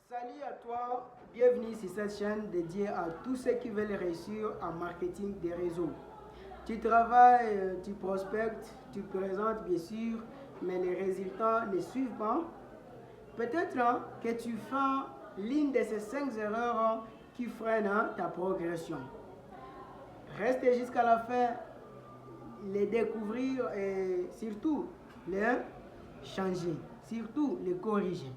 Salut à toi, bienvenue sur cette chaîne dédiée à tous ceux qui veulent réussir en marketing des réseaux. Tu travailles, tu prospectes, tu présentes bien sûr, mais les résultats ne suivent pas. Peut-être que tu fais l'une de ces 5 erreurs qui freinent ta progression. Reste jusqu'à la fin, les découvrir et surtout les changer, surtout les corriger.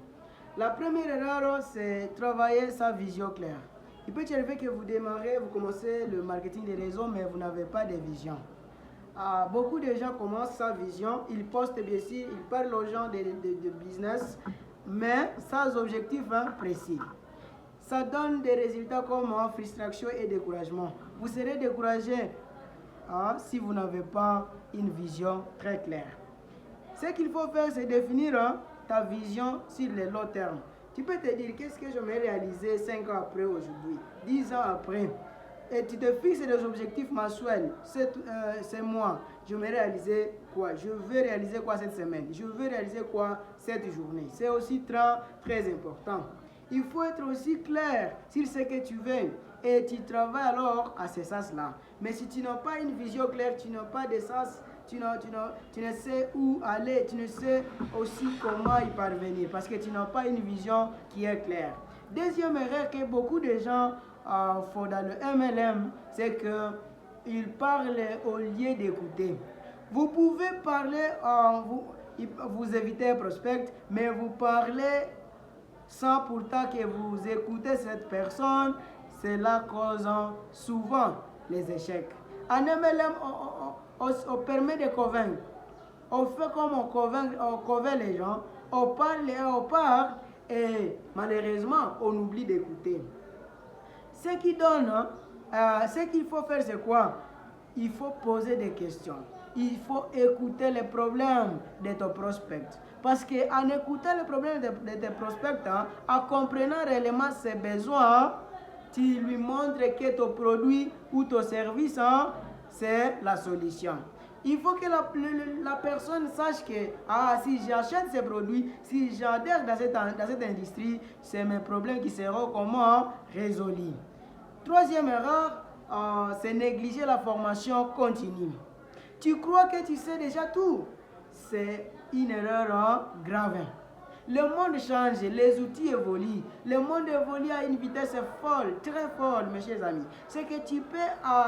La première erreur, c'est travailler sa vision claire. Il peut arriver que vous démarrez, vous commencez le marketing des réseaux, mais vous n'avez pas de vision. Beaucoup de gens commencent sa vision, ils postent bien sûr, ils parlent aux gens de business, mais sans objectif précis. Ça donne des résultats comme frustration et découragement. Vous serez découragé si vous n'avez pas une vision très claire. Ce qu'il faut faire, c'est définir ta vision sur le long terme. Tu peux te dire, qu'est-ce que je vais réaliser 5 ans après aujourd'hui, 10 ans après. Et tu te fixes des objectifs mensuels. C'est moi. Je vais réaliser quoi? Je veux réaliser quoi cette semaine? Je veux réaliser quoi cette journée? C'est aussi très, très important. Il faut être aussi clair sur ce que tu veux. Et tu travailles alors à ce sens-là. Mais si tu n'as pas une vision claire, tu n'as pas de sens, tu ne sais où aller, tu ne sais aussi comment y parvenir parce que tu n'as pas une vision qui est claire. Deuxième erreur que beaucoup de gens font dans le MLM, c'est qu'ils parlent au lieu d'écouter. Vous pouvez parler, vous évitez un prospect, mais vous parlez sans pourtant que vous écoutez cette personne. Cela cause souvent les échecs. En MLM, on permet de convaincre. On fait comme on convainc les gens. On parle et on parle. Et malheureusement, on oublie d'écouter. Ce qu'il faut faire, c'est quoi? Il faut poser des questions. Il faut écouter les problèmes de ton prospect. Parce qu'en écoutant les problèmes de tes prospects, en comprenant réellement ses besoins, tu lui montres que ton produit ou ton service, c'est la solution. Il faut que la personne sache que si j'achète ces produits, si j'adhère dans cette industrie, c'est mes problèmes qui seront comment résolus. Troisième erreur, c'est négliger la formation continue. Tu crois que tu sais déjà tout. C'est une erreur grave. Le monde change, les outils évoluent. Le monde évolue à une vitesse folle, très folle, mes chers amis. Ce que tu peux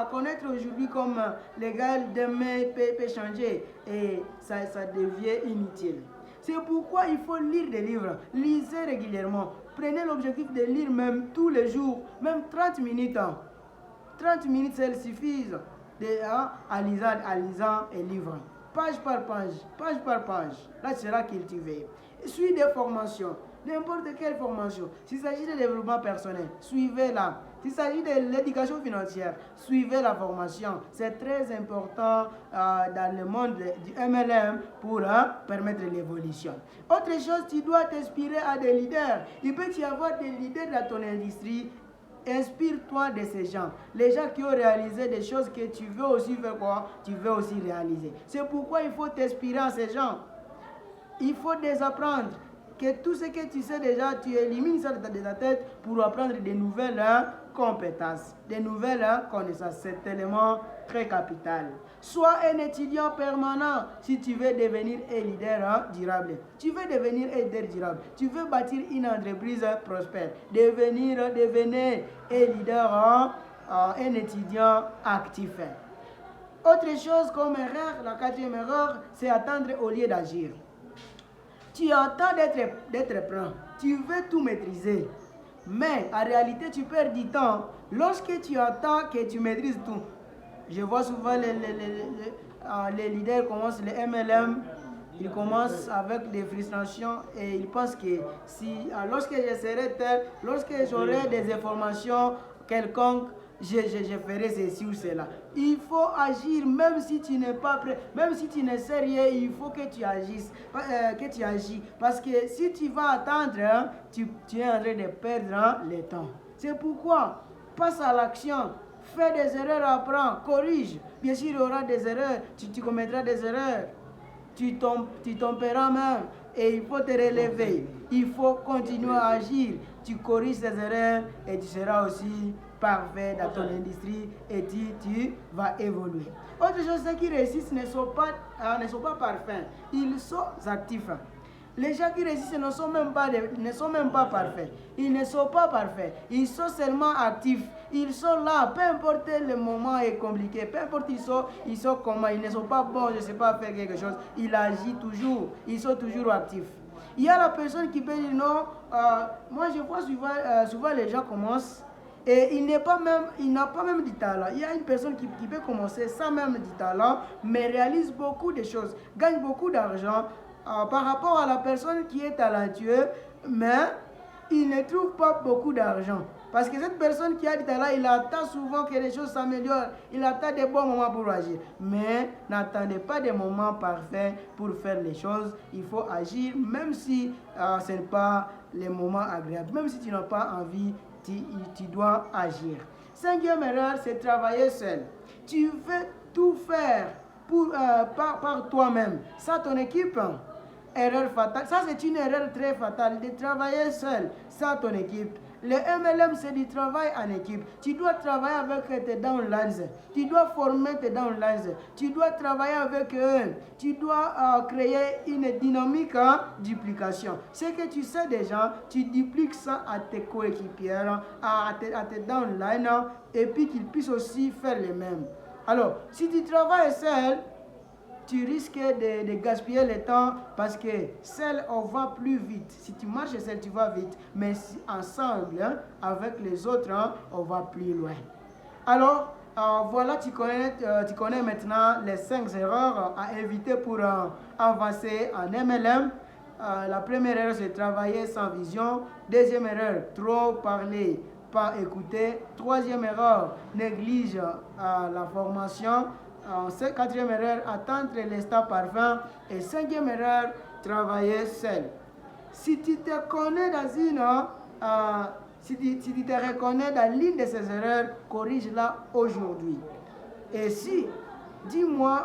connaître aujourd'hui comme légal, demain peut changer et ça devient inutile. C'est pourquoi il faut lire des livres. Lisez régulièrement. Prenez l'objectif de lire même tous les jours, même 30 minutes. 30 minutes, elles suffisent à lisant un livre. Page par page, page par page. Là, tu seras cultivé. Suis des formations, n'importe quelle formation. S'il s'agit de développement personnel, suivez-la. S'il s'agit de l'éducation financière, suivez la formation. C'est très important dans le monde du MLM pour permettre l'évolution. Autre chose, tu dois t'inspirer à des leaders. Il peut y avoir des leaders dans ton industrie. Inspire-toi de ces gens. Les gens qui ont réalisé des choses que tu veux aussi faire quoi? Tu veux aussi réaliser. C'est pourquoi il faut t'inspirer à ces gens. Il faut désapprendre. Que tout ce que tu sais déjà, tu élimines ça de ta tête pour apprendre de nouvelles compétences, de nouvelles connaissances. C'est tellement très capital. Sois un étudiant permanent si tu veux devenir un leader durable. Tu veux devenir un leader durable. Tu veux bâtir une entreprise prospère. Devenir un leader, un étudiant actif. Autre chose comme erreur, la quatrième erreur, c'est attendre au lieu d'agir. Tu attends d'être prêt. Tu veux tout maîtriser. Mais en réalité, tu perds du temps lorsque tu attends que tu maîtrises tout. Je vois souvent les leaders commencent les MLM. Ils commencent avec des frustrations et ils pensent que lorsque je serai tel, lorsque j'aurai des informations quelconques, je ferai ceci ou cela. Il faut agir même si tu n'es pas prêt, même si tu ne sais rien, il faut que tu agisses, agis. Parce que si tu vas attendre, tu es en train de perdre le temps. C'est pourquoi, passe à l'action, fais des erreurs, apprends, corrige. Bien sûr, il y aura des erreurs, tu commettras des erreurs, tu tomberas même. et il faut te relever. Il faut continuer à agir. Tu corriges tes erreurs et tu seras aussi parfait dans ton industrie et tu vas évoluer. Autre chose, ceux qui réussissent ne sont pas parfaits. Ils sont actifs. Les gens qui réussissent ne sont même pas parfaits. Ils ne sont pas parfaits. Ils sont seulement actifs. Ils sont là, peu importe le moment est compliqué, peu importe ils sont comment, ils ne sont pas bons, je ne sais pas faire quelque chose. Ils agissent toujours, ils sont toujours actifs. Il y a la personne qui peut dire non, moi je vois souvent les gens commencent et il n'a pas même du talent. Il y a une personne qui peut commencer sans même du talent, mais réalise beaucoup de choses, gagne beaucoup d'argent par rapport à la personne qui est talentueuse, mais il ne trouve pas beaucoup d'argent. Parce que cette personne qui a du talent, il attend souvent que les choses s'améliorent. Il attend des bons moments pour agir. Mais n'attendez pas des moments parfaits pour faire les choses. Il faut agir même si ce n'est pas les moments agréables. Même si tu n'as pas envie, tu dois agir. Cinquième erreur, c'est travailler seul. Tu veux tout faire par toi-même, sans ton équipe. Erreur fatale. Ça, c'est une erreur très fatale de travailler seul, sans ton équipe. Le MLM, c'est du travail en équipe. Tu dois travailler avec tes downlines. Tu dois former tes downlines. Tu dois travailler avec eux. Tu dois créer une dynamique en duplication. Ce que tu sais déjà, tu dupliques ça à tes coéquipiers, à tes downlines, et puis qu'ils puissent aussi faire les mêmes. Alors, si tu travailles seul, tu risques de gaspiller le temps parce que seul, on va plus vite. Si tu marches seul, tu vas vite. Mais si ensemble, avec les autres, on va plus loin. Alors, voilà, tu connais maintenant les 5 erreurs à éviter pour avancer en MLM. La première erreur, c'est travailler sans vision. Deuxième erreur, trop parler, pas écouter. Troisième erreur, néglige la formation. Quatrième erreur, attendre l'instant parfait. Et cinquième erreur, travailler seul. Si tu te connais dans si tu te reconnais dans l'une de ces erreurs, corrige-la aujourd'hui. Et si, dis-moi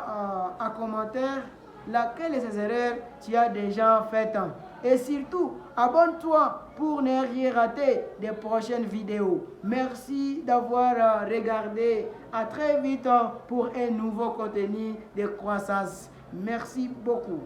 en commentaire laquelle de ces erreurs tu as déjà faites. Et surtout, abonne-toi pour ne rien rater des prochaines vidéos. Merci d'avoir regardé. À très vite pour un nouveau contenu de croissance. Merci beaucoup.